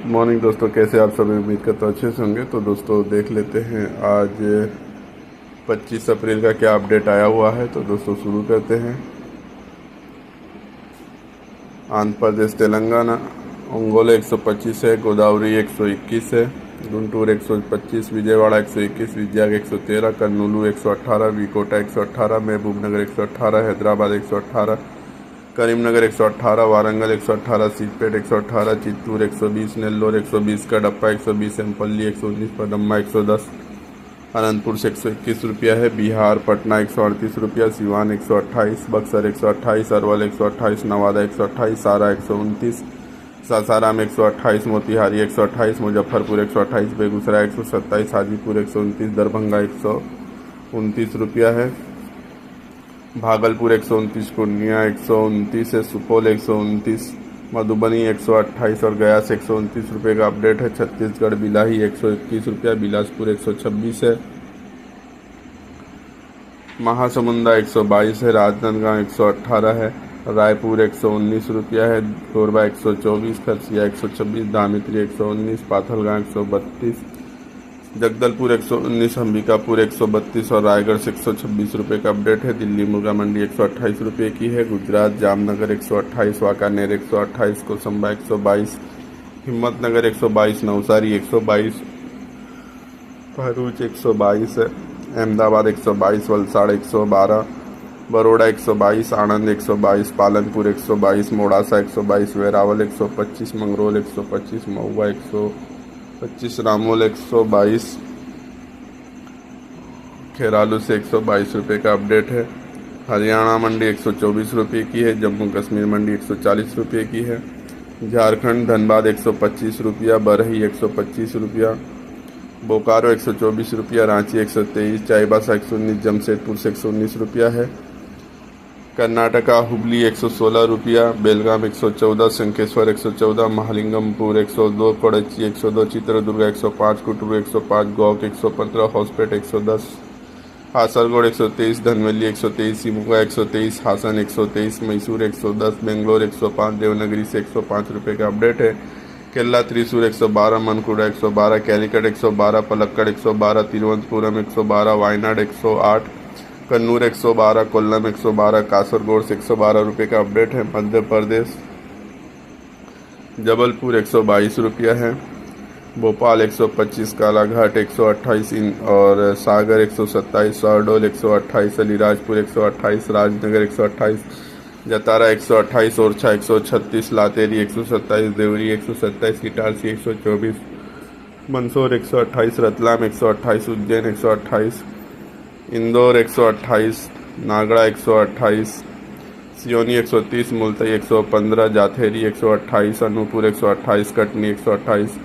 Morning दोस्तों, कैसे आप सभी? उम्मीद करता अच्छे से होंगे। तो दोस्तों देख लेते हैं आज 25 अप्रैल का क्या अपडेट आया हुआ है। तो दोस्तों शुरू करते हैं। आंध्र प्रदेश तेलंगाना ओंगोले 125 है, गोदावरी 121 है, गुंटूर 125, विजयवाड़ा 121, विजयवाड़ा 113, कर्नूलू 118, विकोटा 118, महबूबनगर 118, हैदराबाद 118, करीमनगर 118, वारंगल 118, सीपेट 118, चित्तूर 120, नेल्लोर 120, कडप्पा 120, एमपल्ली 119, पदम्मा 110, अनंतपुर से 121 रुपया है। बिहार पटना 138 रुपया, सिवान 128, बक्सर 128, अरवल 128, नवादा 128, सारा 129, सासाराम 128, मोतिहारी 128, मुजफ्फरपुर 128, बेगूसराय 127, हाजीपुर 129, दरभंगा 129 रुपया है। भागलपुर 129, पूर्णिया 129 है, सुपौल 129, मधुबनी 128 और गया से 129 रुपये का अपडेट है। छत्तीसगढ़ बिलाही 121 रुपया, बिलासपुर 126 है, महासमुंदा 122 है, राजनांदगांव 118 है, रायपुर 119 रुपया है, कोरबा 124, खरसिया 126, धामित्री 119, पाथलगांव 132, जगदलपुर 119, अंबिकापुर 132 और रायगढ़ से 126 रुपये का अपडेट है। दिल्ली मुर्गा मंडी 128 रुपये की है। गुजरात जामनगर 128, वाकानेर 128, कोसंबा 122, हिम्मतनगर 122, नवसारी 122, भरूच 122 है, अहमदाबाद 122, वलसाड़ 112, बड़ौदा 122, आणंद 122, पालनपुर 122, मोड़ासा 122, वेरावल 125, मंगरोल 125, महुआ 125, रामोल 122, खेरालू से 122 रुपये का अपडेट है। हरियाणा मंडी 124 रुपये की है। जम्मू कश्मीर मंडी 140 रुपये की है। झारखंड धनबाद 125 रुपया, बरही 125 रुपया, बोकारो 124 रुपया, रांची 123, चाईबासा 119, जमशेदपुर से 119 रुपया है। कर्नाटका हुबली 116 रुपया, बेलगाम 114, शंखेश्वर 114, महालिंगमपुर 102, कोडची 102, चित्रदुर्ग 105, कुटुरु 105, गौक 115, हॉस्पेट 110, हासरगोड 123, धनवल्ली 123, शिमोगा 123, हासन 123, मैसूर 110, बेंगलोर 105, देवनगरी से 105 रुपये का अपडेट है। केरला त्रिशूर 112, मनकुड़ा 112, कैलिकट 112, पलक्कड़ 112, तिरुवनंतपुरम 112, वायनाड 108, कन्नूर 112, कोल्लम 112, कासरगोड से 112 रुपये का अपडेट है। मध्य प्रदेश जबलपुर 122 रुपया है, भोपाल 125, कालाघाट 128 और सागर 127, शहडोल 128, अलीराजपुर 128, राजनगर 128, जतारा 128, ओरछा 136, लातेरी 127, देवरी 127, इटारसी 124, मंदसौर 128, रतलाम 128, उज्जैन 128, इंदौर 128, नागड़ा 128, सियोनी 130, मुल्तई 115, जाथेरी 128, अनूपपुर 128, कटनी 128,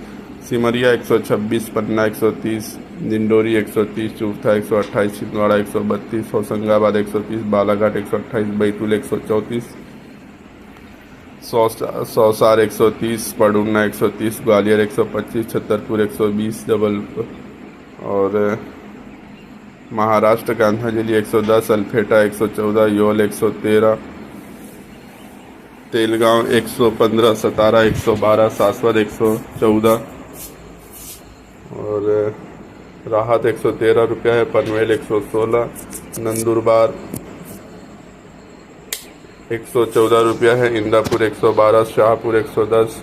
सिमरिया 126, पन्ना 130, दिंडोरी 130, चूरथा 128, छिंदवाड़ा 132, होशंगाबाद 130, बालाघाट 128, बैतूल 134, सौसार 130, पडुन्ना 130, ग्वालियर 125, छतरपुर 120, जबलपुर और महाराष्ट्र कांधाजली 110, अल्फेटा 114, योल 113, तेलगांव 115, सतारा 112, सासवद 114 और राहत 113 रुपया है। पनवेल 116, नंदुरबार 114 रुपया है। इंदापुर 112, शाहपुर 110,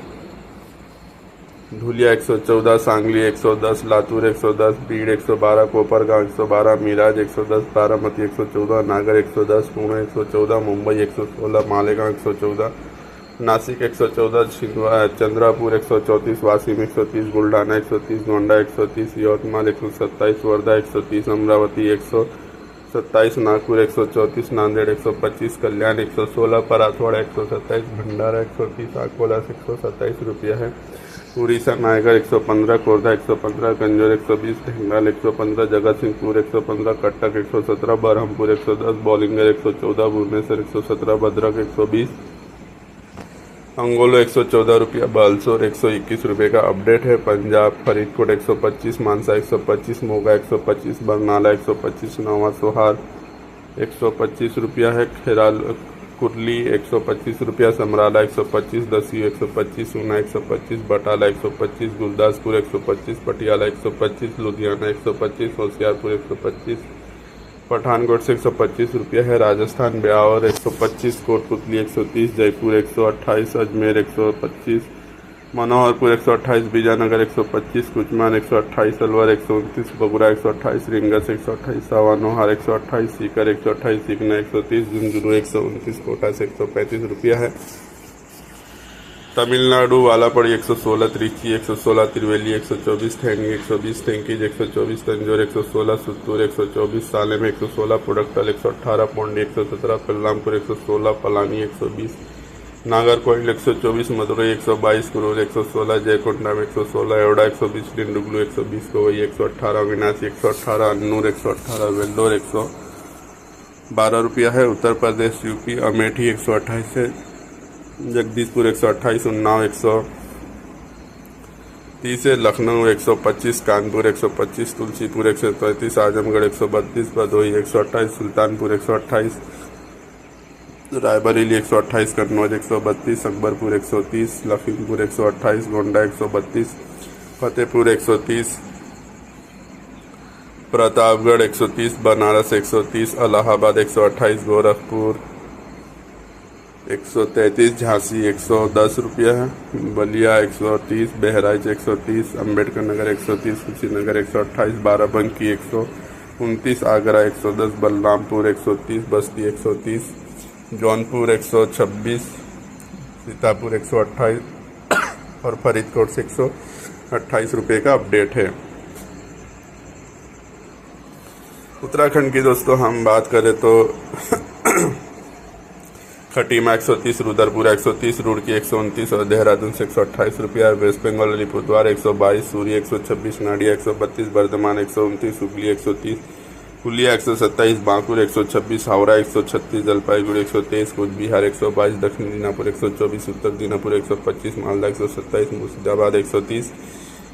धुलिया 114, सांगली 110, लातूर 110, बीड़ 112, कोपरगांव 112, मिराज 110, बारामती 114, नागर 110, पुणे 114, मुंबई 116, मालेगांव 114, नासिक 114, चंद्रापुर 134, वाशिम 130, बुल्ढाना 130, गोंडा 130, यवतमाल 127, वर्धा 130, अमरावती 127, नागपुर 134, नांदेड़ 125, कल्याण 116, पराथवाड़ा 127, भंडारा 130, अकोला से 127 रुपया है। उड़ीसा नायगढ़ 115, खोर्धा 115, गंजौर 120, ढेंगराल 115, जगतसिंहपुर 115, कटक 117, बरहमपुर 110, बॉलिंगर 114, भुवनेश्वर 117, भद्रक 120, अंगोलो 114 रुपया, बालसोर 121 रुपये का अपडेट है। पंजाब फरीदकोट 125, मानसा 125, मोगा 125, बरनाला 125, नवा सोहार 125 रुपया है। कुरली 125 रुपया, समराला 125, दसियो 125, ऊना 125, बटाला 125, गुरदासपुर 125, पटियाला 125, लुधियाना 125, होशियारपुर 125, पठानकोट से 125 रुपया है। राजस्थान ब्यावर 125, कोटपुतली 130, जयपुर 128, अजमेर 125, मनोहरपुर 128, बीजानगर 125, कुचमान 128, अलवर 129, बगुरा 128, रिंगस 128, सावानोहार 128, सीकर 128, सीकना 130, झुंझुनू 129, कोटा से 135 रुपया है। तमिलनाडु वालापड़ी 116, त्रिची 116, त्रिवेली 124, थेंगी 120, थेंकीज 124, तंजौर 116, सुत्तूर 124, सालेम 116, पुडक्कल 118, पौंडी 117, पेल्लामपुर 116, पलानी 120, नागरकोइल 124, मदुरई 122, कुरूर 116, जयकोंडा 116, एवड़ा 120, डिंडुगलू 120, कोवई 118, विनाशी 118, अन्नूर 118, वेल्लोर 112 रुपया है। उत्तर प्रदेश यूपी अमेठी 128 है, जगदीशपुर 128, उन्नाव 130 है, लखनऊ 125, कानपुर 125, तुलसीपुर 133, आजमगढ़ 132, भदोही 128, सुल्तानपुर 128, रायबरेली 128, कन्नौज 132, अकबरपुर 130, लखीमपुर 128, गोंडा 132, फतेहपुर 130, प्रतापगढ़ 130, बनारस 130, इलाहाबाद 128, गोरखपुर 133, झांसी 110 रुपया है, बलिया 130, बहराइच 130, अम्बेडकर नगर 130, कुशीनगर 128, बाराबंकी 129, आगरा 110, बलरामपुर 130, बस्ती 130, जौनपुर 126, सीतापुर 128 और फरीदकोट से 128 रुपये का अपडेट है। उत्तराखंड की दोस्तों हम बात करें तो खटीमा 130, रुद्रपुरा 130, रुड़की 129 और देहरादून से 128 रुपया। वेस्ट बंगाल अलीपुरद्वार 122, सूरी 126, नाडिया 132, बर्धमान 129, हुगली 130, पुलिया 127, बांकुर 126, हावड़ा 136, जलपाईगुड़ी 123, कूच बिहार 122, दक्षिण दीनापुर 124, उत्तर दीनापुर 125, मालदा 127, मुर्शिदाबाद 130,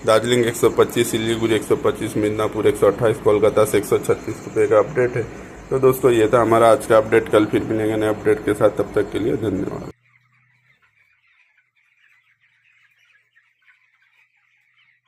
दार्जिलिंग 125, सिलीगुड़ी 125, मिदनापुर 128, कोलकाता से 136 रुपये का अपडेट है। तो दोस्तों ये था हमारा आज का अपडेट। कल फिर मिलेंगे नए अपडेट के साथ, तब तक के लिए धन्यवाद।